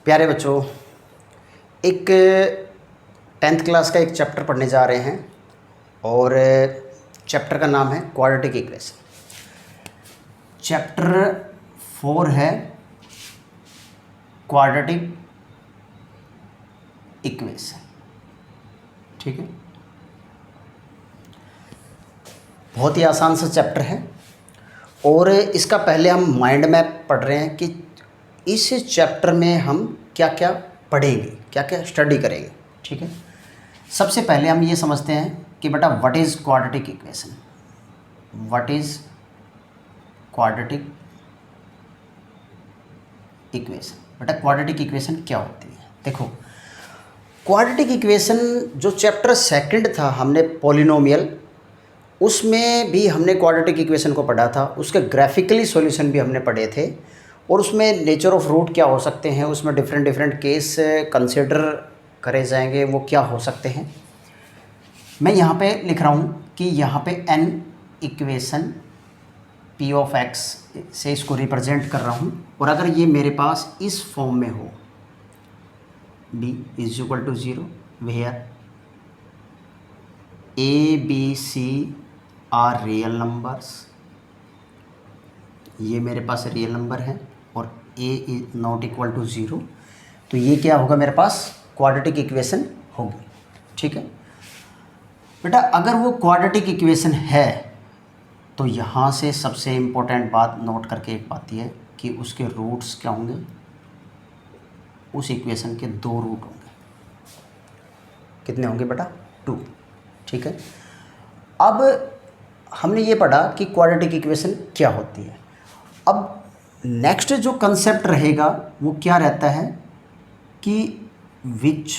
प्यारे बच्चों, एक 10th क्लास का एक चैप्टर पढ़ने जा रहे हैं और चैप्टर का नाम है क्वाड्रेटिक इक्वेशन। चैप्टर 4 है क्वाड्रेटिक इक्वेशन। ठीक है, बहुत ही आसान सा चैप्टर है और इसका पहले हम माइंड मैप पढ़ रहे हैं कि इस चैप्टर में हम क्या क्या पढ़ेंगे, क्या क्या स्टडी करेंगे। ठीक है, सबसे पहले हम ये समझते हैं कि बेटा what is quadratic equation. What is quadratic equation. बेटा क्वाड्रेटिक इक्वेशन क्या होती है? देखो, क्वाड्रेटिक इक्वेशन जो चैप्टर 2 था हमने पॉलिनोमियल, उसमें भी हमने क्वाड्रेटिक इक्वेशन को पढ़ा था। उसके ग्राफिकली सॉल्यूशन भी हमने पढ़े थे और उसमें नेचर ऑफ रूट क्या हो सकते हैं, उसमें डिफरेंट केस कंसिडर करे जाएंगे, वो क्या हो सकते हैं। मैं यहाँ पे लिख रहा हूँ कि यहाँ पे n equation p of x से इसको रिप्रेजेंट कर रहा हूँ और अगर ये मेरे पास इस फॉर्म में हो b is equal to 0 where a b c are real numbers, ये मेरे पास रियल नंबर है और a is not equal to 0, तो ये क्या होगा, मेरे पास क्वाड्रेटिक इक्वेशन होगी। ठीक है बेटा, अगर वो क्वाड्रेटिक इक्वेशन है तो यहाँ से सबसे इम्पोर्टेंट बात नोट करके एक बात ये है कि उसके रूट्स क्या होंगे, उस इक्वेशन के 2 रूट होंगे। कितने होंगे बेटा? 2। ठीक है, अब हमने ये पढ़ा कि क्वाड्रेटिक इक्वेशन क्या होती है। अब नेक्स्ट जो कंसेप्ट रहेगा वो क्या रहता है कि which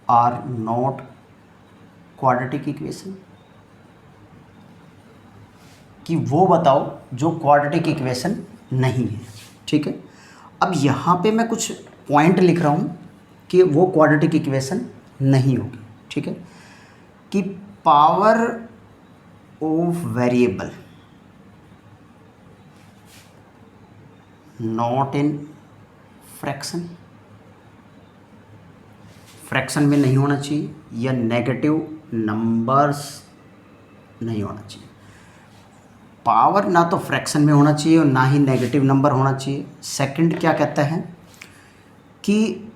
are not quadratic equation, कि वो बताओ जो क्वाड्रेटिक इक्वेशन नहीं है। ठीक है, अब यहाँ पे मैं कुछ पॉइंट लिख रहा हूँ कि वो क्वाड्रेटिक इक्वेशन नहीं होगी। ठीक है, कि power of variable not in fraction, fraction में नहीं होना चाहिए, या नेगेटिव नंबर्स नहीं होना चाहिए। पावर ना तो फ्रैक्शन में होना चाहिए और ना ही नेगेटिव नंबर होना चाहिए। सेकंड क्या कहता है कि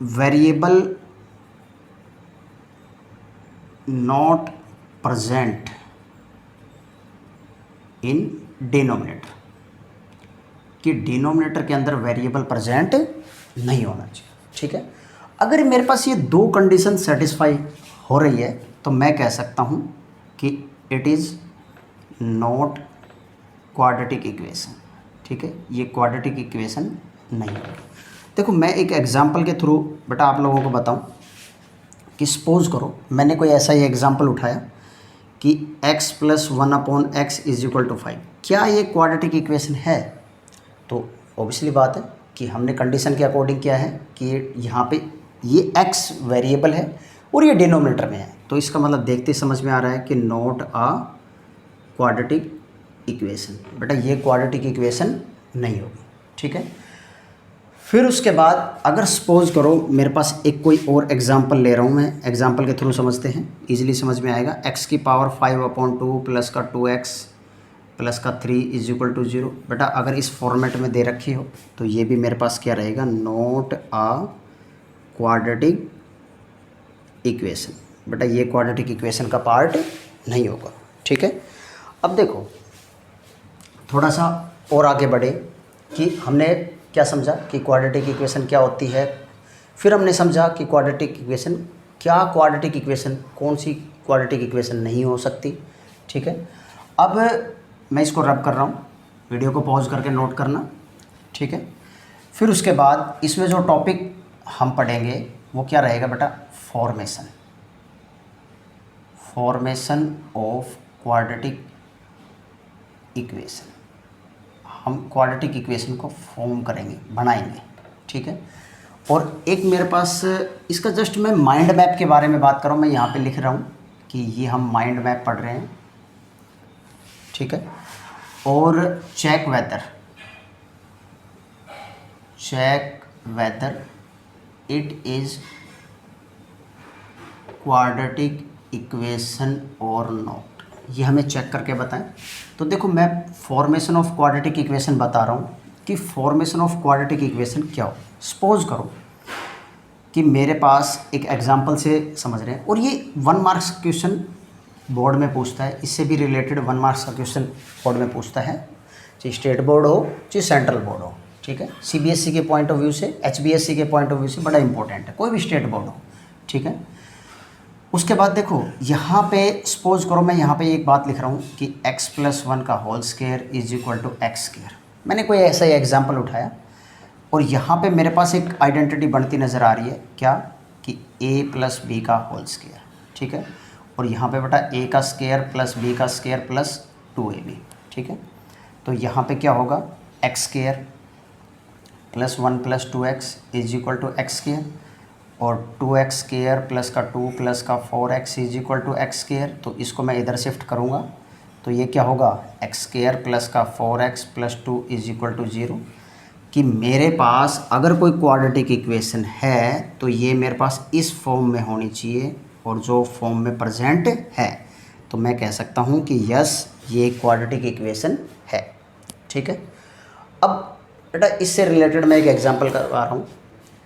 variable not present in denominator, कि डिनोमिनेटर के अंदर वेरिएबल प्रेजेंट नहीं होना चाहिए। ठीक है, अगर मेरे पास ये 2 कंडीशन सेटिस्फाई हो रही है तो मैं कह सकता हूँ कि it is not quadratic equation. ठीक है, ये क्वाड्रेटिक इक्वेशन नहीं है। देखो, मैं एक एग्जांपल के थ्रू बेटा आप लोगों को बताऊं कि सपोज करो मैंने कोई ऐसा ही एग्जांपल उठाया कि x + 1/x is equal to 5। क्या ये क्वाड्रेटिक इक्वेशन है? तो ऑब्वियसली बात है कि हमने कंडीशन के अकॉर्डिंग किया है कि यहाँ पे ये x वेरिएबल है और ये डिनोमिनेटर में है, तो इसका मतलब देखते समझ में आ रहा है कि नॉट अ क्वाड्रेटिक इक्वेशन। बेटा ये क्वाड्रेटिक इक्वेशन नहीं होगी। ठीक है, फिर उसके बाद अगर सपोज करो मेरे पास एक कोई और एग्जांपल ले रहा हूँ मैं, एग्जांपल के थ्रू समझते हैं, इजीली समझ में आएगा। x की पावर 5/2 प्लस का 2x प्लस का 3 इज इक्वल टू 0। बेटा अगर इस फॉर्मेट में दे रखी हो तो ये भी मेरे पास क्या रहेगा, नॉट अ क्वाड्रेटिक इक्वेशन। बेटा ये क्वाड्रेटिक इक्वेशन का पार्ट नहीं होगा। ठीक है, अब देखो थोड़ा सा और आगे बढ़े कि हमने क्या समझा कि क्वाड्रेटिक इक्वेशन क्या होती है, फिर हमने समझा कि क्वाड्रेटिक इक्वेशन क्या, क्वाड्रेटिक इक्वेशन कौन सी क्वाड्रेटिक इक्वेशन नहीं हो सकती। ठीक है, अब मैं इसको रब कर रहा हूँ, वीडियो को पॉज करके नोट करना। ठीक है, फिर उसके बाद इसमें जो टॉपिक हम पढ़ेंगे वो क्या रहेगा बेटा, फॉर्मेशन ऑफ क्वाड्रेटिक इक्वेशन। हम क्वाड्रेटिक इक्वेशन को फॉर्म करेंगे, बनाएंगे। ठीक है, और एक मेरे पास इसका जस्ट मैं माइंड मैप के बारे में बात कर रहा हूँ, मैं यहाँ पे लिख रहा हूँ कि ये हम माइंड मैप पढ़ रहे हैं। ठीक है, और check whether check whether it is quadratic equation or not, ये हमें चेक करके बताएं। तो देखो मैं फॉर्मेशन ऑफ क्वाड्रेटिक इक्वेशन बता रहा हूँ कि फॉर्मेशन ऑफ क्वाड्रेटिक इक्वेशन क्या हो। सपोज करो कि मेरे पास एक एग्जांपल से समझ रहे हैं, और ये 1 मार्क्स का क्वेश्चन बोर्ड में पूछता है, इससे भी रिलेटेड 1 मार्क्स का क्वेश्चन बोर्ड में पूछता है, चाहे स्टेट बोर्ड हो चाहे सेंट्रल बोर्ड हो, ठीक है। सीबीएसई के पॉइंट ऑफ व्यू से, एचबीएसई के पॉइंट ऑफ व्यू से बड़ा इंपॉर्टेंट है, कोई भी स्टेट बोर्ड हो, ठीक है। उसके बाद देखो यहाँ पे सपोज करो मैं यहाँ पे एक बात लिख रहा हूँ कि x+1 का whole square is equal to x square. मैंने कोई ऐसा ही एग्जाम्पल उठाया और यहाँ पे मेरे पास एक आइडेंटिटी बनती नज़र आ रही है, क्या कि a+b का होल स्क्वायर, ठीक है। और यहाँ पे बेटा a का स्क्वायर प्लस b का स्क्वायर प्लस 2ab, ठीक है। तो यहाँ पे क्या होगा, x square plus 1 plus 2x is equal to x square, और 2x स्क्वायर प्लस का 2 प्लस का 4x is equal to x square. तो इसको मैं इधर शिफ्ट करूँगा तो ये क्या होगा, एक्स स्क्वायर प्लस का 4x plus 2 is equal to 0। कि मेरे पास अगर कोई क्वाड्रेटिक इक्वेशन है तो ये मेरे पास इस फॉर्म में होनी चाहिए, और जो फॉर्म में प्रेजेंट है तो मैं कह सकता हूँ कि यस ये क्वाड्रेटिक इक्वेशन है, ठीक है। अब बेटा इससे रिलेटेड मैं एक एग्जांपल करवा रहा हूँ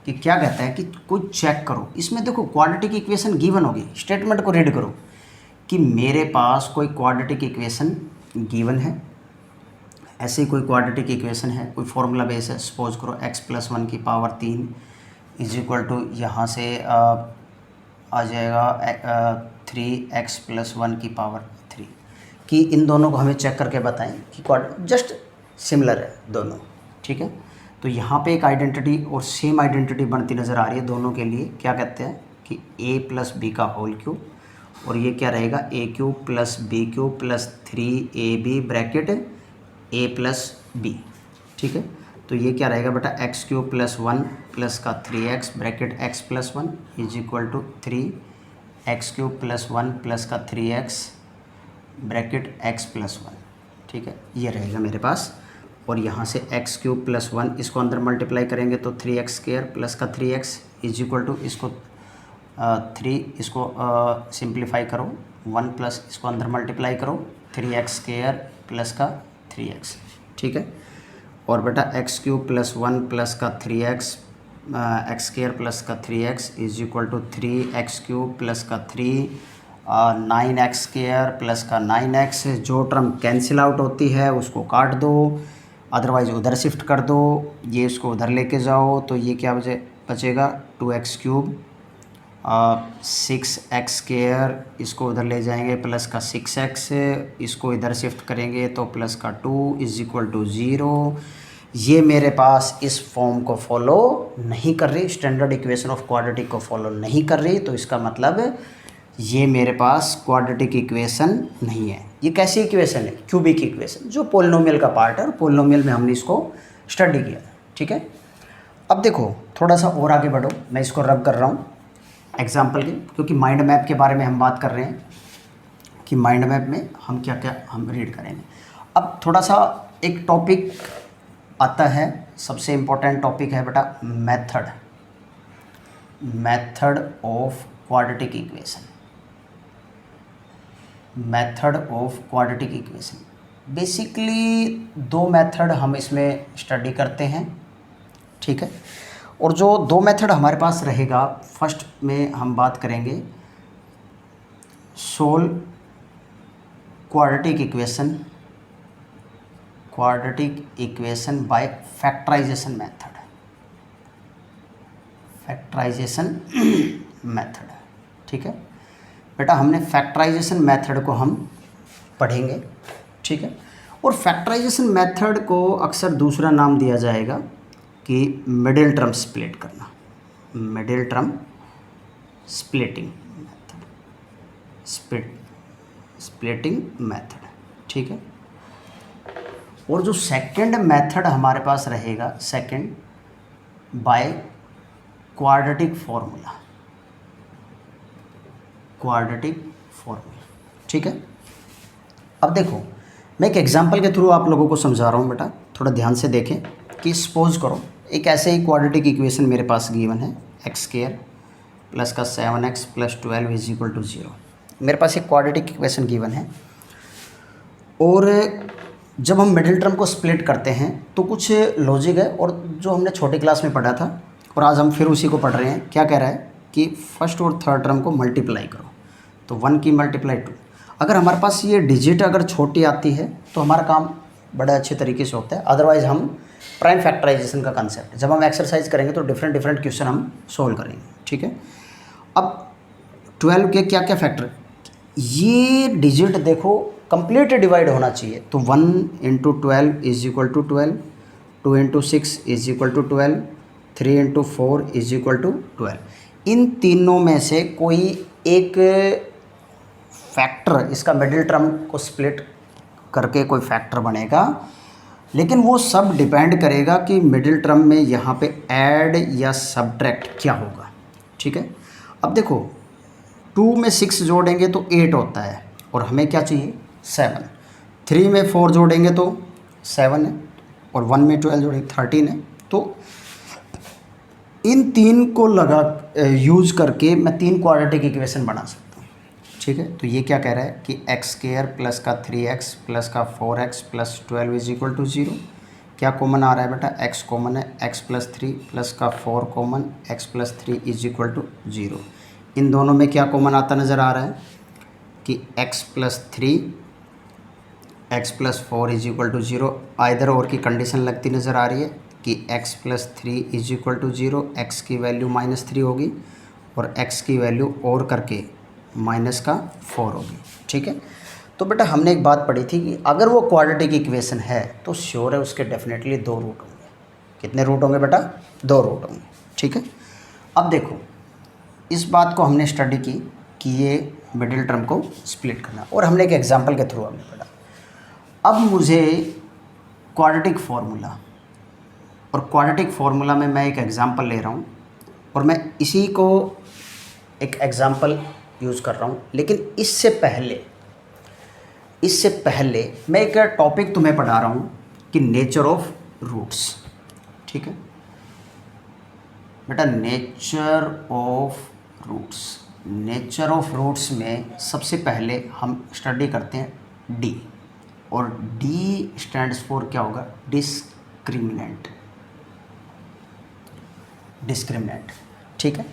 कि क्या कहता है कि कोई चेक करो, इसमें देखो क्वाड्रेटिक इक्वेशन गिवन होगी, स्टेटमेंट को रीड करो कि मेरे पास कोई क्वाड्रेटिक इक्वेशन गिवन है, ऐसे ही कोई क्वाड्रेटिक इक्वेशन है, कोई फॉर्मूला बेस है। सपोज करो x+1 की पावर 3 इज इक्वल टू यहाँ से आ जाएगा 3x+1 की पावर 3, कि इन दोनों को हमें चेक करके बताएं कि जस्ट सिमिलर है दोनों, ठीक है। तो यहाँ पे एक आइडेंटिटी और सेम आइडेंटिटी बनती नज़र आ रही है दोनों के लिए। क्या कहते हैं कि a+b का होल क्यूब, और ये क्या रहेगा a³ plus b³ plus 3ab bracket a+b, ठीक है। तो ये क्या रहेगा बेटा x³ प्लस 1 प्लस का 3x bracket x+1 is equal to 3x³ plus 1 plus का 3x ब्रैकेट x+1, ठीक है। ये रहेगा मेरे पास, और यहाँ से x³ प्लस 1 इसको अंदर मल्टीप्लाई करेंगे तो 3x स्क्वायर प्लस का 3x इज इक्वल टू इसको 3 इसको सिंप्लीफाई करो 1 प्लस इसको अंदर मल्टीप्लाई करो 3x स्क्वायर प्लस का 3x, ठीक है। और बेटा x³ प्लस 1 प्लस का 3x एक्स स्क्वायर प्लस का 3x is equal to 3x³ plus का 9x स्क्वायर प्लस का 9x। जो टर्म कैंसिल आउट होती है उसको काट दो, अदरवाइज उधर शिफ्ट कर दो, ये इसको उधर लेके जाओ तो ये क्या बचेगा 2x³, 6x स्क्वायर इसको उधर ले जाएंगे प्लस का 6x, इसको इधर शिफ्ट करेंगे तो प्लस का 2 इज इक्वल टू 0। ये मेरे पास इस फॉर्म को फॉलो नहीं कर रही, स्टैंडर्ड इक्वेशन ऑफ क्वाड्रेटिक को फॉलो नहीं कर रही, तो इसका मतलब ये मेरे पास क्वाड्रेटिक इक्वेशन नहीं है। ये कैसी इक्वेशन है, क्यूबिक इक्वेशन, जो पोलिनोमियल का पार्ट है, और पोलिनोमियल में हमने इसको स्टडी किया, ठीक है। अब देखो थोड़ा सा और आगे बढ़ो, मैं इसको रब कर रहा हूँ एग्जाम्पल के, क्योंकि माइंड मैप के बारे में हम बात कर रहे हैं कि माइंड मैप में हम क्या क्या हम रीड करेंगे। अब थोड़ा सा एक टॉपिक आता है, सबसे इम्पोर्टेंट टॉपिक है बेटा method of quadratic equation. Method of quadratic equation basically 2 method हम इसमें स्टडी करते हैं, ठीक है। और जो 2 मेथड हमारे पास रहेगा, फर्स्ट में हम बात करेंगे solve quadratic equation by factorisation method, ठीक है बेटा। हमने फैक्टराइजेशन मेथड को हम पढ़ेंगे, ठीक है। और फैक्टराइजेशन मेथड को अक्सर दूसरा नाम दिया जाएगा कि मिडिल टर्म स्प्लिट करना, मिडिल टर्म स्प्लिटिंग मेथड, ठीक है। और जो सेकंड मेथड हमारे पास रहेगा, सेकंड बाय क्वाड्रेटिक फॉर्मूला, ठीक है। अब देखो मैं एक एग्जांपल के थ्रू आप लोगों को समझा रहा हूँ बेटा, थोड़ा ध्यान से देखें कि सपोज करो एक ऐसे ही क्वाड्रेटिक इक्वेशन मेरे पास गिवन है, एक्स स्क्वायर प्लस का 7x plus 12 is equal to 0। मेरे पास एक क्वाड्रेटिक इक्वेशन गिवन है, और जब हम मिडिल टर्म को स्प्लिट करते हैं तो कुछ लॉजिक है, और जो हमने छोटी क्लास में पढ़ा था और आज हम फिर उसी को पढ़ रहे हैं। क्या कह रहा है कि फर्स्ट और थर्ड टर्म को मल्टीप्लाई करो, तो 1 की मल्टीप्लाई 2। अगर हमारे पास ये डिजिट अगर छोटी आती है तो हमारा काम बड़े अच्छे तरीके से होता है। अदरवाइज़ हम प्राइम फैक्टराइजेशन का कंसेप्ट जब हम एक्सरसाइज करेंगे तो डिफरेंट क्वेश्चन हम सोल्व करेंगे, ठीक है। अब 12 के क्या क्या फैक्टर, ये डिजिट देखो कंप्लीट डिवाइड होना चाहिए, तो 1 into 12 is equal to 12, 2 into 6 is equal to 12, 3 into 4 is equal to 12। इन तीनों में से कोई एक फैक्टर, इसका मिडिल टर्म को स्प्लिट करके कोई फैक्टर बनेगा, लेकिन वो सब डिपेंड करेगा कि मिडिल टर्म में यहाँ पे ऐड या सब्ट्रैक्ट क्या होगा, ठीक है। अब देखो 2 में 6 जोड़ेंगे तो 8 होता है, और हमें क्या चाहिए 7। 3 में 4 जोड़ेंगे तो 7 है, और 1 में 12 जोड़ेंगे 13 है। तो इन तीन को यूज़ करके मैं 3 क्वाड्रेटिक इक्वेशन बना सकता हूँ, ठीक है। तो ये क्या कह रहा है कि एक्स स्क्वायर प्लस का 3x प्लस का 4x plus 12 is equal to 0। क्या कॉमन आ रहा है बेटा, x कॉमन है, x प्लस 3 प्लस का 4 common, x plus 3 is equal to 0। इन दोनों में क्या कॉमन आता नज़र आ रहा है कि x plus 3 x plus 4 is equal to 0। Either और की कंडीशन लगती नज़र आ रही है कि x plus 3 is equal to 0, x की वैल्यू -3 होगी और x की वैल्यू और करके -4 होगी, ठीक है। तो बेटा हमने एक बात पढ़ी थी कि अगर वो क्वाड्रेटिक इक्वेशन है तो श्योर है उसके डेफिनेटली 2 रूट होंगे। कितने रूट होंगे बेटा, 2 रूट होंगे, ठीक है। अब देखो इस बात को हमने स्टडी की कि ये मिडिल टर्म को स्प्लिट करना, और हमने एक एग्जांपल के थ्रू हमने पढ़ा। अब मुझे क्वाड्रेटिक फार्मूला, और क्वाड्रेटिक फार्मूला में मैं एक एग्जांपल ले रहा हूँ और मैं इसी को एक एग्जांपल यूज़ कर रहा हूँ। लेकिन इससे पहले मैं एक टॉपिक तुम्हें पढ़ा रहा हूँ कि नेचर ऑफ रूट्स, ठीक है बेटा। नेचर ऑफ रूट्स में सबसे पहले हम स्टडी करते हैं डी, और डी स्टैंड्स फॉर क्या होगा, डिस्क्रिमिनेंट, ठीक है।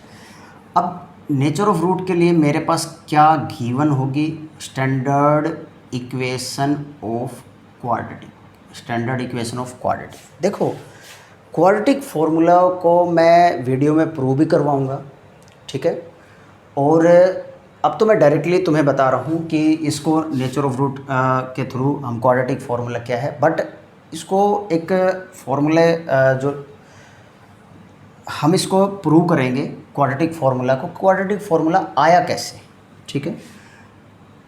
अब नेचर ऑफ रूट के लिए मेरे पास क्या गिवन होगी, स्टैंडर्ड इक्वेशन ऑफ क्वाड्रेटिक। देखो क्वाड्रेटिक फार्मूला को मैं वीडियो में प्रूव भी करवाऊंगा, ठीक है। और अब तो मैं डायरेक्टली तुम्हें बता रहा हूँ कि इसको नेचर ऑफ रूट के थ्रू हम क्वाड्रेटिक फार्मूला क्या है, बट इसको एक फार्मूले जो हम इसको प्रूव करेंगे क्वाड्रेटिक फार्मूला आया कैसे, ठीक है।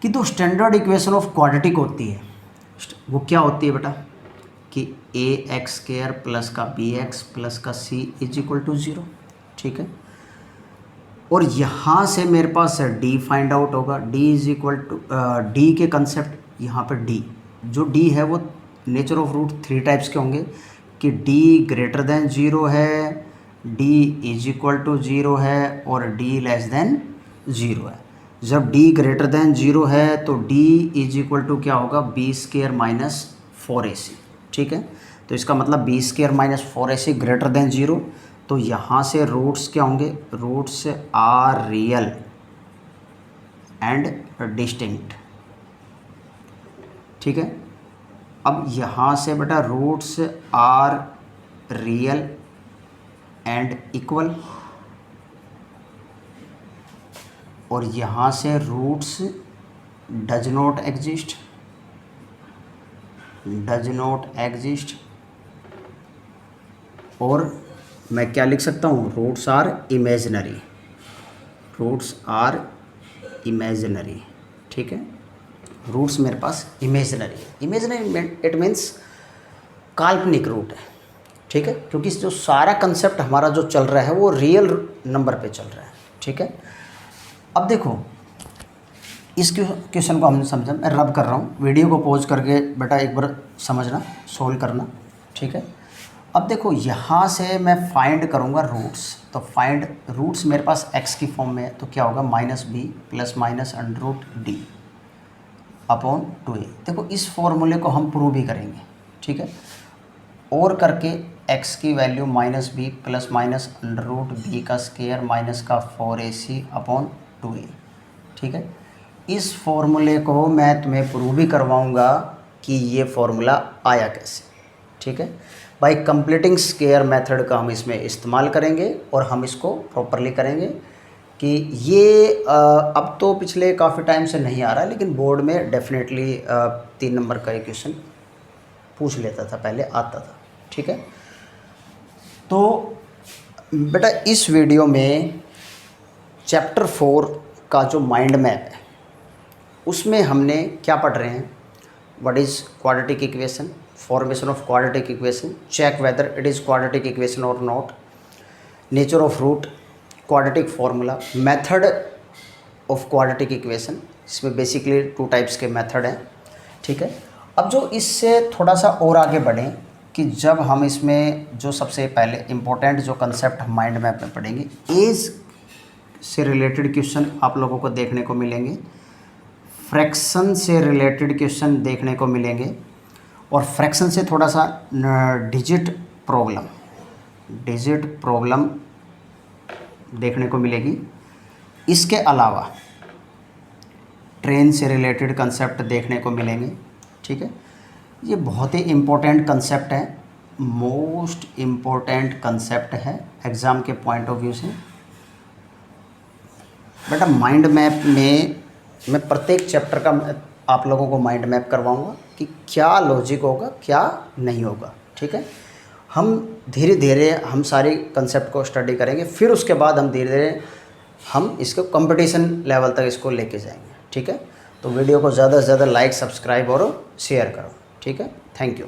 कि तो स्टैंडर्ड इक्वेशन ऑफ क्वाड्रेटिक होती है, वो क्या होती है बेटा कि ax² प्लस का bx प्लस का c इज इक्वल टू 0, ठीक है। और यहाँ से मेरे पास d फाइंड आउट होगा, d is equal to d के कंसेप्ट, यहाँ पर d जो d है वो नेचर ऑफ रूट 3 टाइप्स के होंगे कि d ग्रेटर देन 0 है, d इज इक्वल टू 0 है और d लेस देन 0 है। जब d ग्रेटर देन 0 है तो d इज इक्वल टू क्या होगा, b² माइनस 4ac, ठीक है। तो इसका मतलब b² minus 4ac greater than 0। तो यहाँ से रूट्स क्या होंगे, roots are real and distinct, ठीक है। अब यहाँ से बेटा roots are real and equal, और यहाँ से रूट्स डज नॉट एग्जिस्ट, और मैं क्या लिख सकता हूँ, रूट्स आर इमेजिनरी, ठीक है। रूट्स मेरे पास इमेजिनरी इट मीन्स काल्पनिक रूट है, ठीक है, क्योंकि जो सारा कंसेप्ट हमारा जो चल रहा है वो रियल नंबर पे चल रहा है, ठीक है। अब देखो इस क्वेश्चन को हमने समझा, मैं रब कर रहा हूँ, वीडियो को पॉज करके बेटा एक बार समझना, सोल्व करना, ठीक है। अब देखो यहाँ से मैं फाइंड करूँगा रूट्स, तो फाइंड रूट्स मेरे पास x की फॉर्म में है, तो क्या होगा -b plus minus √d upon 2a। देखो इस फॉर्मूले को हम प्रूव भी करेंगे, ठीक है, और करके x की value -b plus minus √b का स्क्वायर माइनस का 4ac अपॉन 2a, ठीक है। इस फॉर्मूले को मैं तुम्हें प्रूव भी करवाऊँगा कि ये फॉर्मूला आया कैसे, ठीक है। बाय कंप्लीटिंग स्क्वायर मेथड का हम इसमें इस्तेमाल करेंगे और हम इसको प्रॉपरली करेंगे कि ये अब तो पिछले काफ़ी टाइम से नहीं आ रहा है, लेकिन बोर्ड में डेफिनेटली 3 नंबर का क्वेश्चन पूछ लेता था, पहले आता था, ठीक है। तो बेटा इस वीडियो में चैप्टर 4 का जो माइंड मैप है उसमें हमने क्या पढ़ रहे हैं, what is quadratic equation, formation of quadratic equation, check whether it is quadratic equation और not, nature of root, quadratic formula, method of quadratic equation. इसमें बेसिकली 2 टाइप्स के मेथड हैं, ठीक है। अब जो इससे थोड़ा सा और आगे बढ़ें कि जब हम इसमें जो सबसे पहले इम्पोर्टेंट जो कंसेप्ट हम माइंड मैप में पढ़ेंगे, एज से रिलेटेड क्वेश्चन आप लोगों को देखने को मिलेंगे, फ्रैक्शन से रिलेटेड क्वेश्चन देखने को मिलेंगे, और फ्रैक्शन से थोड़ा सा डिजिट प्रॉब्लम देखने को मिलेगी। इसके अलावा ट्रेन से रिलेटेड कंसेप्ट देखने को मिलेंगे, ठीक है। ये बहुत ही इम्पोर्टेंट कंसेप्ट है, मोस्ट इम्पोर्टेंट कंसेप्ट है एग्ज़ाम के पॉइंट ऑफ व्यू से। बेटा माइंड मैप में मैं प्रत्येक चैप्टर का आप लोगों को माइंड मैप करवाऊंगा कि क्या लॉजिक होगा, क्या नहीं होगा, ठीक है। हम धीरे धीरे हम सारे कंसेप्ट को स्टडी करेंगे, फिर उसके बाद हम धीरे धीरे हम इसको कंपटीशन लेवल तक इसको लेके जाएंगे, ठीक है। तो वीडियो को ज़्यादा से ज़्यादा लाइक, सब्सक्राइब और शेयर करो, ठीक है। Thank you.